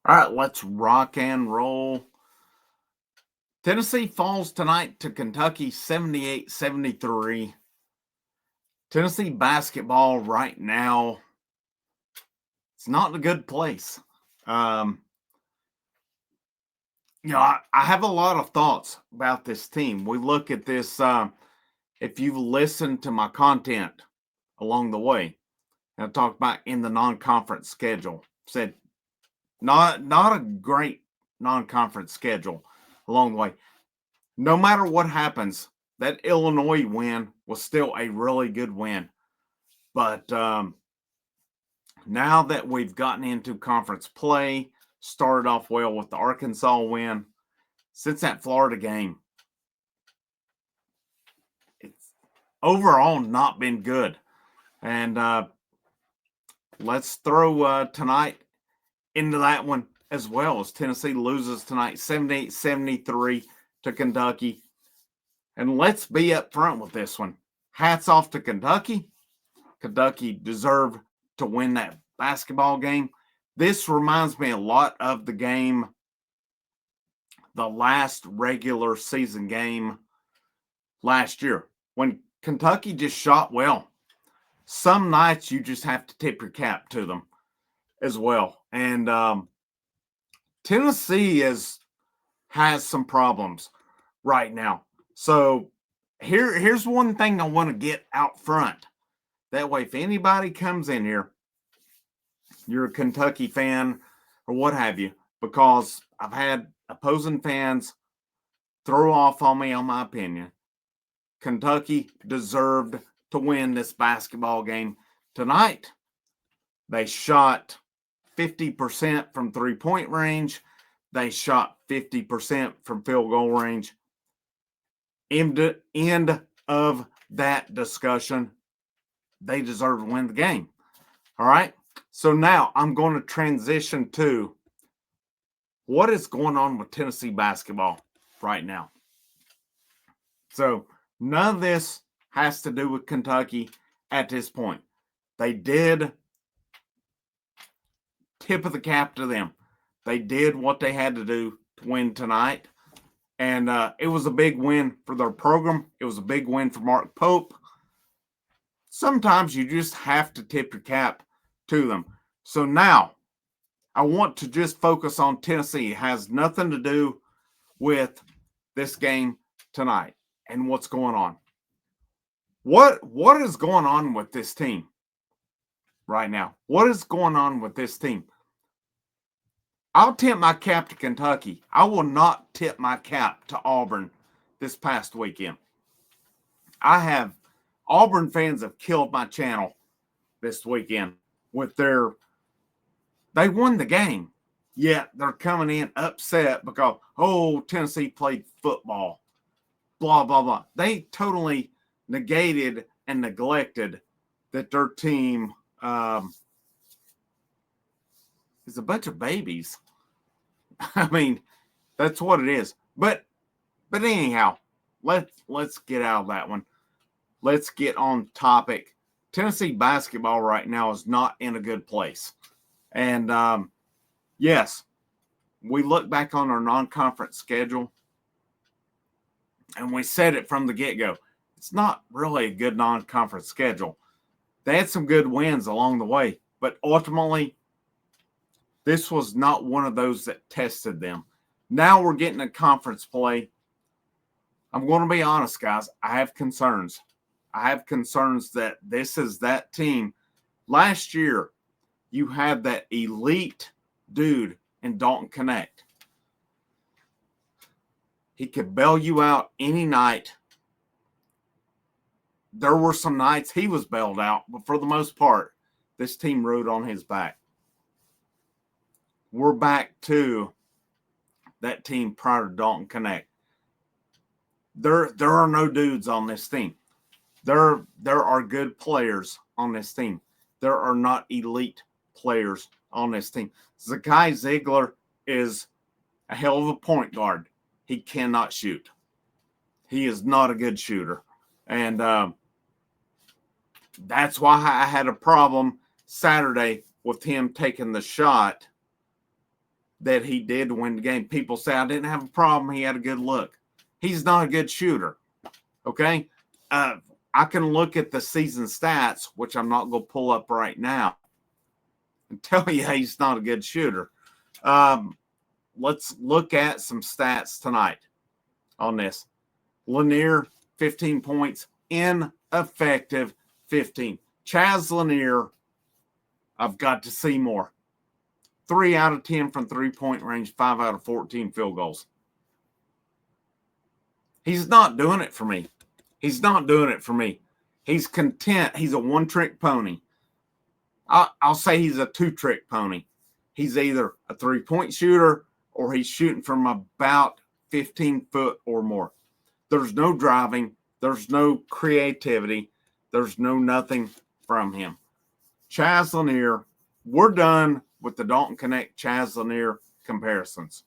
All right, let's rock and roll. Tennessee falls tonight to Kentucky 78-73. Tennessee basketball right now, it's not in a good place. Um, I have a lot of thoughts about this team. We look at this, if you've listened to my content along the way, I talked about in the non-conference schedule, said not a great non-conference schedule along the way. No matter what happens, that Illinois win was still a really good win. But now that we've gotten into conference play, started off well with the Arkansas win, since that Florida game, it's overall not been good. And let's throw tonight into that one as well, as Tennessee loses tonight 78-73 to Kentucky. And let's be up front with this one. Hats off to Kentucky. Kentucky deserved to win that basketball game. This reminds me a lot of the game, the last regular season game last year, when Kentucky just shot well. Some nights you just have to tip your cap to them as well. And Tennessee has some problems right now. So here's one thing I want to get out front. That way, if anybody comes in here, you're a Kentucky fan or what have you, because I've had opposing fans throw off on me on my opinion. Kentucky deserved to win this basketball game tonight. They shot 50% from three-point range. They shot 50% from field goal range. End of that discussion. They deserve to win the game. All right. So now I'm going to transition to what is going on with Tennessee basketball right now. So none of this has to do with Kentucky at this point. They did tip of the cap to them. They did what they had to do to win tonight. And it was a big win for their program. It was a big win for Mark Pope. Sometimes you just have to tip your cap to them. So now I want to just focus on Tennessee. It has nothing to do with this game tonight and what's going on. What is going on with this team right now? What is going on with this team? I'll tip my cap to Kentucky. I will not tip my cap to Auburn this past weekend. Auburn fans have killed my channel this weekend with they won the game, yet they're coming in upset because, Tennessee played football, blah, blah, blah. They totally negated and neglected that their team is a bunch of babies. I mean, that's what it is. But anyhow, let's get out of that one. Let's get on topic. Tennessee basketball right now is not in a good place. And yes, we look back on our non-conference schedule and we said it from the get-go. It's not really a good non-conference schedule. They had some good wins along the way, but ultimately, this was not one of those that tested them. Now we're getting a conference play. I'm going to be honest, guys. I have concerns. I have concerns that this is that team. Last year, you had that elite dude in Dalton Connect. He could bail you out any night. There were some nights he was bailed out, but for the most part, this team rode on his back. We're back to that team prior to Dalton Connect. There are no dudes on this team. There are good players on this team. There are not elite players on this team. Zakai Ziegler is a hell of a point guard. He cannot shoot. He is not a good shooter. And that's why I had a problem Saturday with him taking the shot that he did to win the game. People say, I didn't have a problem. He had a good look. He's not a good shooter. Okay? I can look at the season stats, which I'm not going to pull up right now, and tell you he's not a good shooter. Let's look at some stats tonight on this. Lanier, 15 points, ineffective 15. Chaz Lanier, I've got to see more. 3 out of 10 from three-point range, 5 out of 14 field goals. He's not doing it for me. He's not doing it for me. He's content. He's a one-trick pony. I'll say he's a two-trick pony. He's either a three-point shooter or he's shooting from about 15 foot or more. There's no driving. There's no creativity. There's no nothing from him. Chaz Lanier, we're done with the Dalton Connect Chaz Lanier comparisons.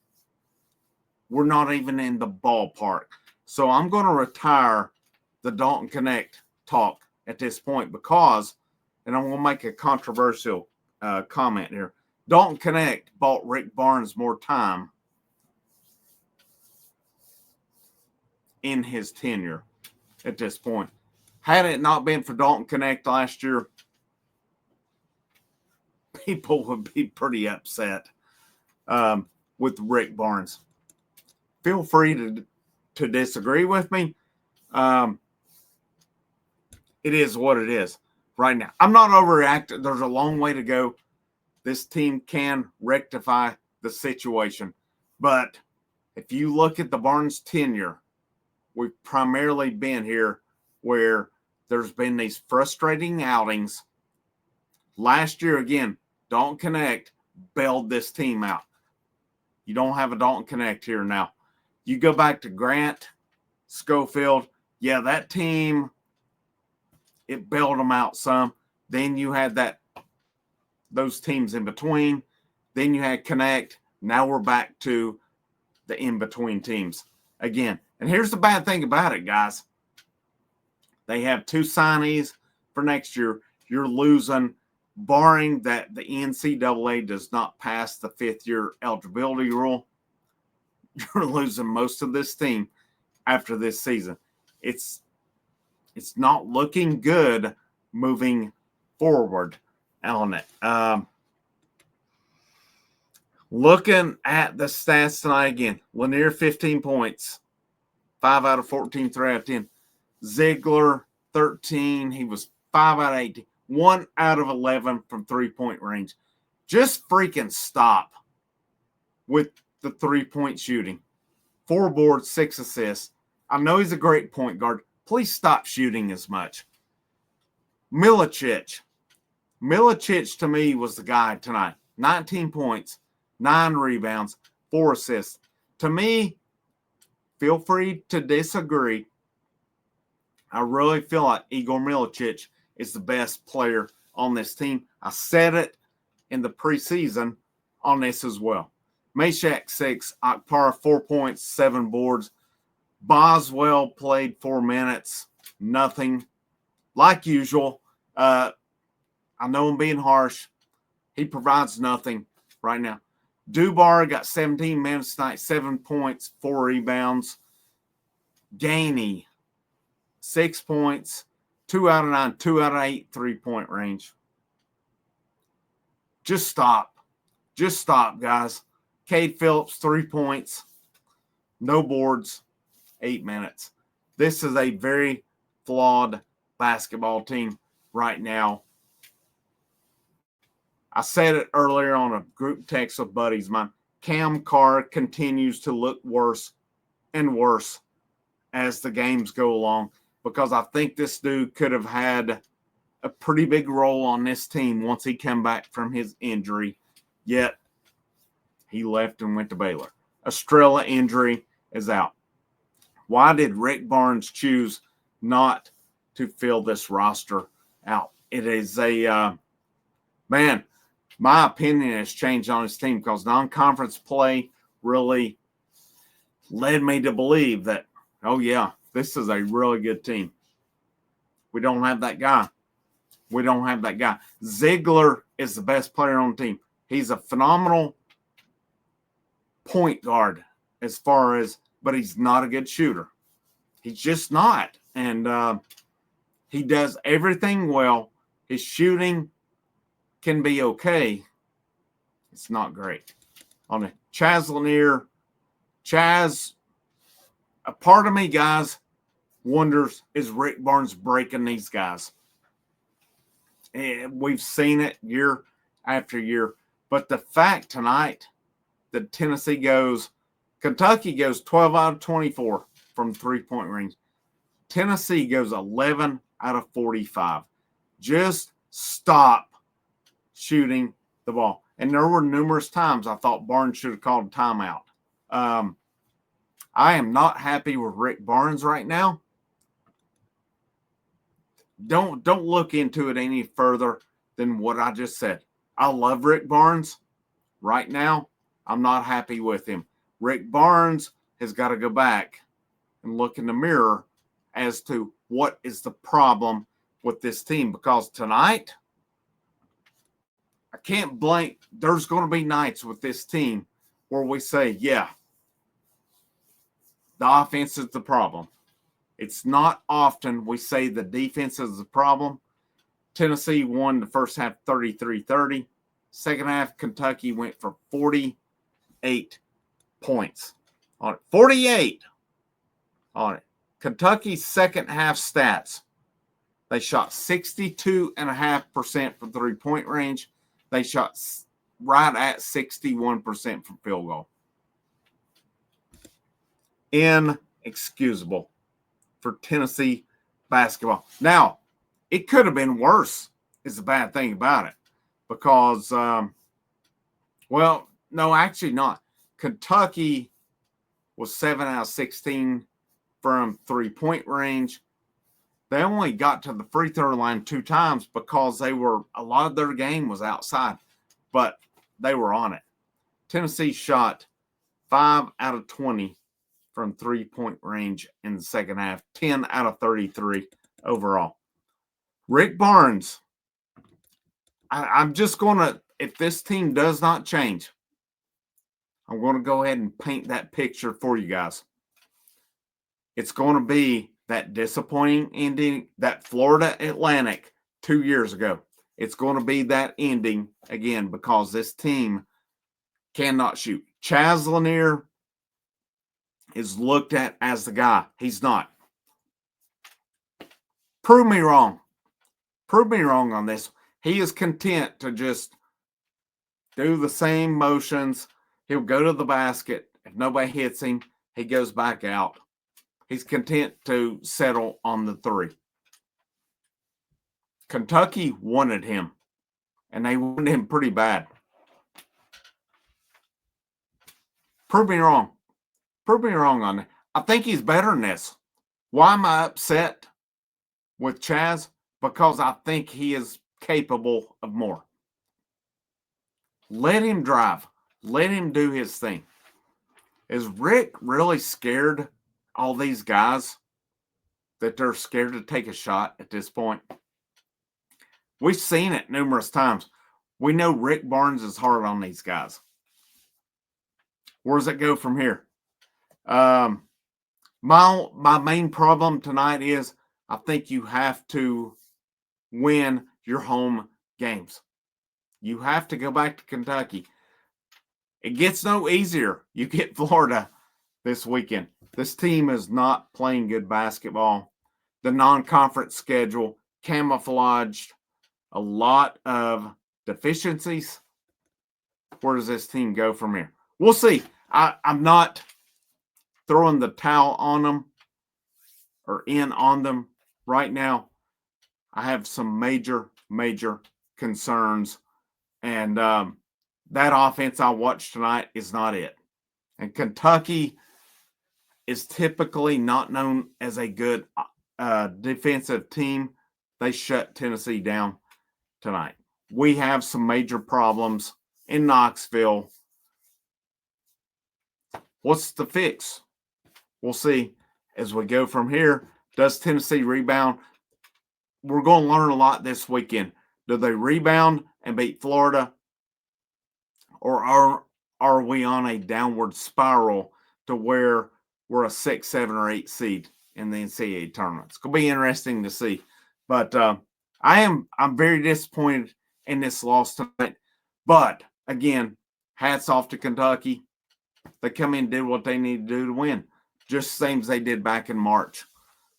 We're not even in the ballpark. So I'm going to retire the Dalton Connect talk at this point because, and I'm going to make a controversial comment here. Dalton Connect bought Rick Barnes more time in his tenure at this point. Had it not been for Dalton Connect last year, people would be pretty upset with Rick Barnes. Feel free to disagree with me. It is what it is right now. I'm not overreacting. There's a long way to go. This team can rectify the situation. But if you look at the Barnes tenure, we've primarily been here where there's been these frustrating outings. Last year, again, Dalton Connect bailed this team out. You don't have a Dalton Connect here now. You go back to Grant, Schofield. Yeah, that team, it bailed them out some. Then you had those teams in between. Then you had Connect. Now we're back to the in-between teams again. And here's the bad thing about it, guys. They have 2 signees for next year. You're losing, barring that the NCAA does not pass the 5th-year eligibility rule, you're losing most of this team after this season. It's not looking good moving forward on it. Looking at the stats tonight again, Lanier 15 points, 5 out of 14, 3 out of 10. Ziegler 13, he was 5 out of 18, 1 out of 11 from three-point range. Just freaking stop with the three-point shooting. 4 boards, 6 assists. I know he's a great point guard. Please stop shooting as much. Milicic to me was the guy tonight. 19 points, 9 rebounds, 4 assists. To me, feel free to disagree. I really feel like Igor Milicic is the best player on this team. I said it in the preseason on this as well. Meshack 6, Akpara 4 points, 7 boards. Boswell played 4 minutes, nothing. Like usual, I know I'm being harsh. He provides nothing right now. Dubar got 17 minutes tonight, 7 points, 4 rebounds. Gainey, 6 points, 2 out of 9, 2 out of 8 3-point range. Just stop. Just stop, guys. Cade Phillips, 3 points, no boards, 8 minutes. This is a very flawed basketball team right now. I said it earlier on a group text with buddies of mine. Cam Carr continues to look worse and worse as the games go along because I think this dude could have had a pretty big role on this team once he came back from his injury, yet he left and went to Baylor. Estrella injury is out. Why did Rick Barnes choose not to fill this roster out? It is man, my opinion has changed on his team because non-conference play really led me to believe that, oh, yeah, this is a really good team. We don't have that guy. We don't have that guy. Ziegler is the best player on the team. He's a phenomenal point guard but he's not a good shooter. He's just not. And he does everything well. His shooting can be okay. It's not great. On the Chaz Lanier, a part of me, guys, wonders, is Rick Barnes breaking these guys? And we've seen it year after year. But the fact tonight that Kentucky goes 12 out of 24 from three-point range. Tennessee goes 11 out of 45. Just stop shooting the ball. And there were numerous times I thought Barnes should have called a timeout. I am not happy with Rick Barnes right now. Don't look into it any further than what I just said. I love Rick Barnes. Right now, I'm not happy with him. Rick Barnes has got to go back and look in the mirror as to what is the problem with this team. Because tonight, I can't blame. There's going to be nights with this team where we say, yeah, the offense is the problem. It's not often we say the defense is the problem. Tennessee won the first half 33-30. Second half, Kentucky went for 48 points on it. 48 on it. Kentucky's second half stats. They shot 62.5% from three-point range. They shot right at 61% from field goal. Inexcusable for Tennessee basketball. Now, it could have been worse, is the bad thing about it. Because, well, no, actually not. Kentucky was 7 out of 16 from three-point range. They only got to the free throw line 2 times because a lot of their game was outside, but they were on it. Tennessee shot 5 out of 20 from three-point range in the second half, 10 out of 33 overall. Rick Barnes, I'm just going to, if this team does not change, I'm going to go ahead and paint that picture for you guys. It's going to be that disappointing ending, that Florida Atlantic 2 years ago. It's going to be that ending again because this team cannot shoot. Chaz Lanier is looked at as the guy. He's not. Prove me wrong. Prove me wrong on this. He is content to just do the same motions. He'll go to the basket. If nobody hits him, he goes back out. He's content to settle on the three. Kentucky wanted him, and they wanted him pretty bad. Prove me wrong. Prove me wrong on that. I think he's better than this. Why am I upset with Chaz? Because I think he is capable of more. Let him drive. Let him do his thing. Is Rick really scared, all these guys, that they're scared to take a shot at this point? We've seen it numerous times. We know Rick Barnes is hard on these guys. Where does it go from here? My main problem tonight is I think you have to win your home games. You have to go back to Kentucky. It gets no easier. You get Florida this weekend. This team is not playing good basketball. The non-conference schedule camouflaged a lot of deficiencies. Where does this team go from here? We'll see. I'm not throwing the towel on them or in on them right now. I have some major concerns. And that offense I watched tonight is not it. And Kentucky is typically not known as a good defensive team. They shut Tennessee down tonight. We have some major problems in Knoxville. What's the fix? We'll see as we go from here. Does Tennessee rebound? We're going to learn a lot this weekend. Do they rebound and beat Florida? Or are we on a downward spiral to where we're a 6, 7, or 8 seed in the NCAA tournament? It's going to be interesting to see. But I'm very disappointed in this loss tonight. But again, hats off to Kentucky. They come in and did what they need to do to win, just the same as they did back in March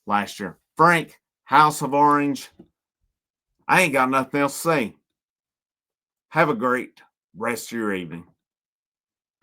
last year. Frank, House of Orange, I ain't got nothing else to say. Have a great rest of your evening.